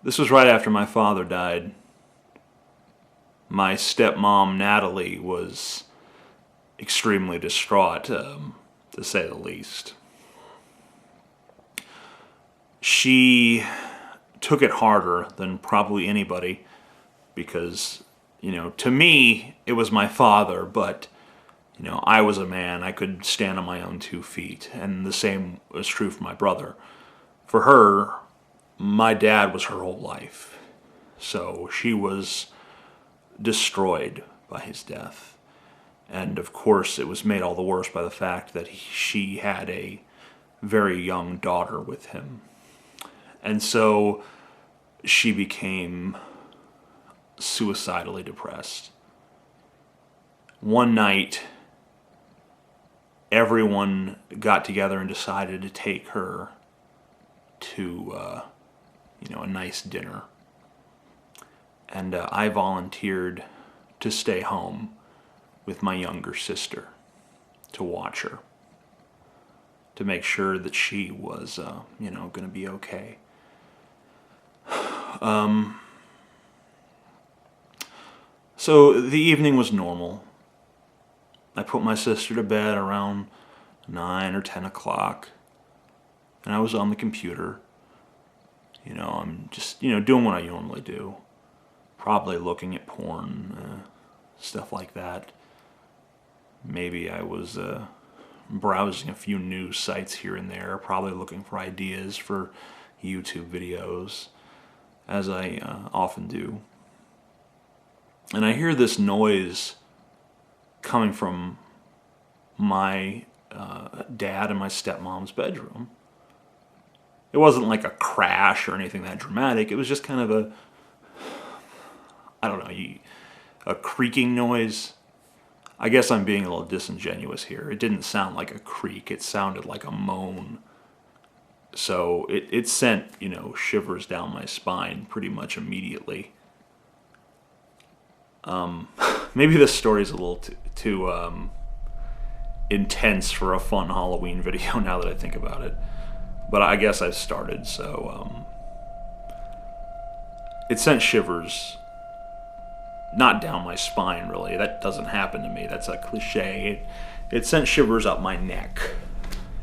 This was right after my father died. My stepmom, Natalie, was extremely distraught, to say the least. She took it harder than probably anybody because, to me, it was my father, but, I was a man. I could stand on my own 2 feet, and the same was true for my brother. For her, my dad was her whole life, so she was destroyed by his death. And of course, it was made all the worse by the fact that she had a very young daughter with him. And so she became suicidally depressed. One night, everyone got together and decided to take her to, a nice dinner. And I volunteered to stay home with my younger sister to watch her, to make sure that she was, going to be okay. So the evening was normal. I put my sister to bed around 9 or 10 o'clock, and I was on the computer. I'm just, doing what I normally do. Probably looking at porn, stuff like that. Maybe I was browsing a few news sites here and there, probably looking for ideas for YouTube videos, as I often do. And I hear this noise coming from my dad and my stepmom's bedroom. It wasn't like a crash or anything that dramatic. It was just kind of a creaking noise. I guess I'm being a little disingenuous here. It didn't sound like a creak. It sounded like a moan. So it sent, shivers down my spine pretty much immediately. Maybe this story's a little too intense for a fun Halloween video now that I think about it. But I guess I've started, so it sent shivers, not down my spine really. That doesn't happen to me. That's a cliche. It sent shivers up my neck.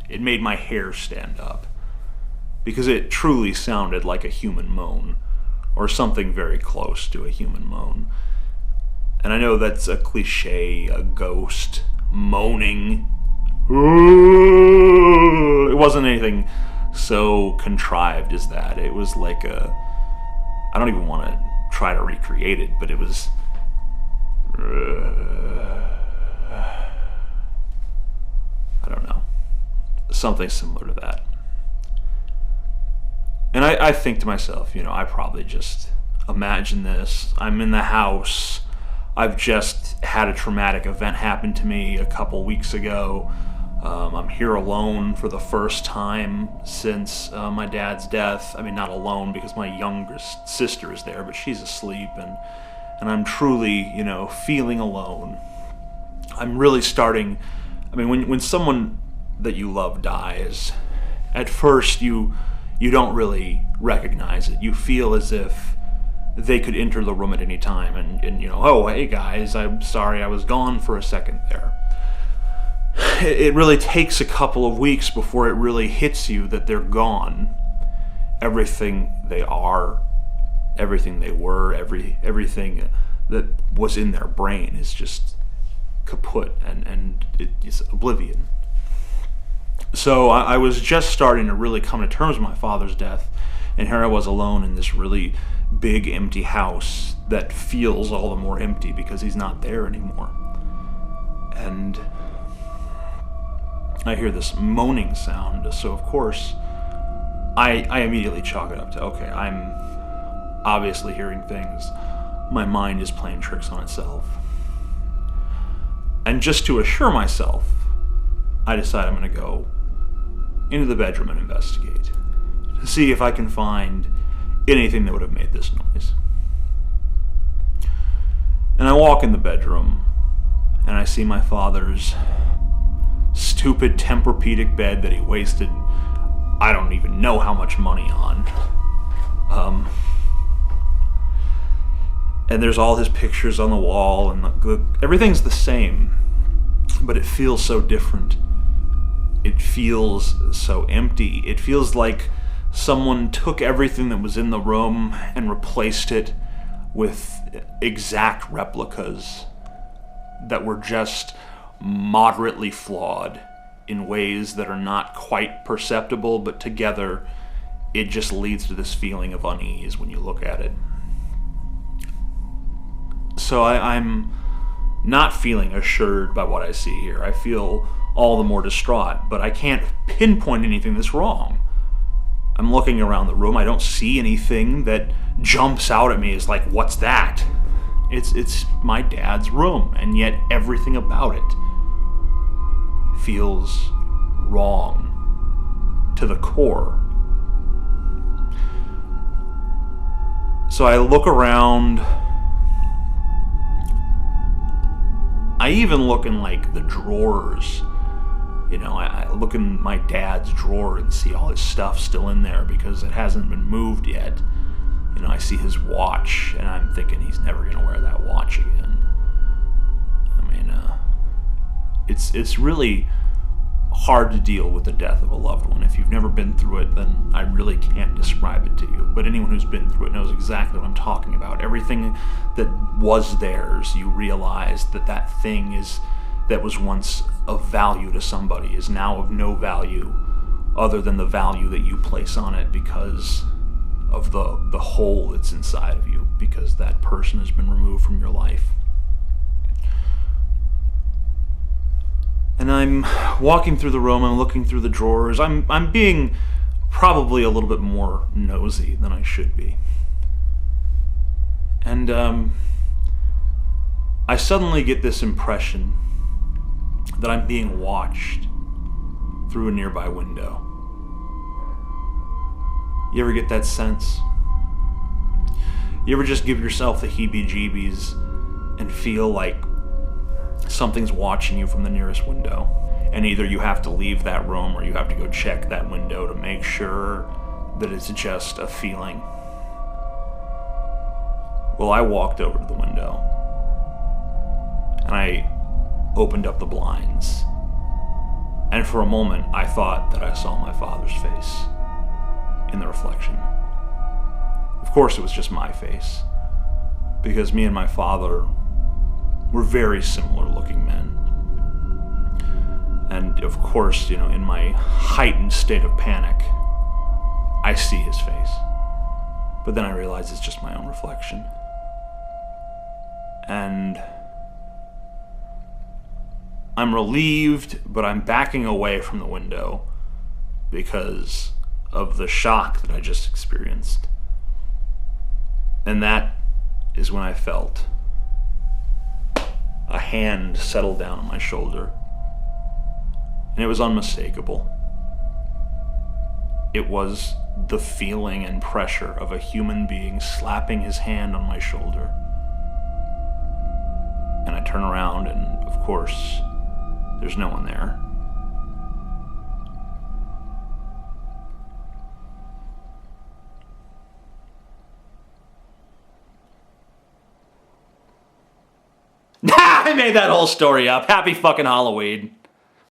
It made my hair stand up because it truly sounded like a human moan, or something very close to a human moan. And I know that's a cliche, a ghost moaning. It wasn't anything so contrived as that. It was like I don't even want to try to recreate it, but it was I don't know, something similar to that. And I think to myself, I probably just imagine this. I'm in the house. I've just had a traumatic event happen to me a couple weeks ago. I'm here alone for the first time since my dad's death. I mean, not alone because my youngest sister is there, but she's asleep, and I'm truly, feeling alone. I'm really starting. I mean, when someone that you love dies, at first you don't really recognize it. You feel as if they could enter the room at any time, and oh, hey guys, I'm sorry I was gone for a second there. It really takes a couple of weeks before it really hits you that they're gone. Everything they are, everything they were, everything that was in their brain is just kaput, and it's oblivion. So I was just starting to really come to terms with my father's death, and here I was alone in this really big empty house that feels all the more empty because he's not there anymore. And I hear this moaning sound, so of course I immediately chalk it up to, okay, I'm obviously hearing things. My mind is playing tricks on itself. And just to assure myself, I decide I'm going to go into the bedroom and investigate to see if I can find anything that would have made this noise. And I walk in the bedroom and I see my father's stupid Tempur-Pedic bed that he wasted I don't even know how much money on. and there's all his pictures on the wall, and everything's the same, but it feels so different. It feels so empty. It feels like someone took everything that was in the room and replaced it with exact replicas that were just moderately flawed in ways that are not quite perceptible, but together it just leads to this feeling of unease when you look at it. So I'm not feeling assured by what I see here. I feel all the more distraught, but I can't pinpoint anything that's wrong. I'm looking around the room. I don't see anything that jumps out at me as like, what's that? It's my dad's room, and yet everything about it feels wrong to the core. So I look around. I even look in like the drawers. You know, I look in my dad's drawer and see all his stuff still in there because it hasn't been moved yet. You know, I see his watch, and I'm thinking he's never going to wear that watch again. I mean, it's really hard to deal with the death of a loved one. If you've never been through it, then I really can't describe it to you. But anyone who's been through it knows exactly what I'm talking about. Everything that was theirs, you realize that thing that was once of value to somebody is now of no value other than the value that you place on it because of the hole that's inside of you, because that person has been removed from your life. And I'm walking through the room, I'm looking through the drawers, I'm being probably a little bit more nosy than I should be. And I suddenly get this impression that I'm being watched through a nearby window. You ever get that sense? You ever just give yourself the heebie-jeebies and feel like something's watching you from the nearest window? And either you have to leave that room or you have to go check that window to make sure that it's just a feeling. Well, I walked over to the window and I opened up the blinds. And for a moment, I thought that I saw my father's face in the reflection. Of course, it was just my face, because me and my father were very similar looking men. And of course, you know, in my heightened state of panic, I see his face. But then I realize it's just my own reflection. And I'm relieved, but I'm backing away from the window because of the shock that I just experienced. And that is when I felt a hand settle down on my shoulder. And it was unmistakable. It was the feeling and pressure of a human being slapping his hand on my shoulder. And I turn around and, of course, there's no one there. I made that whole story up. Happy fucking Halloween.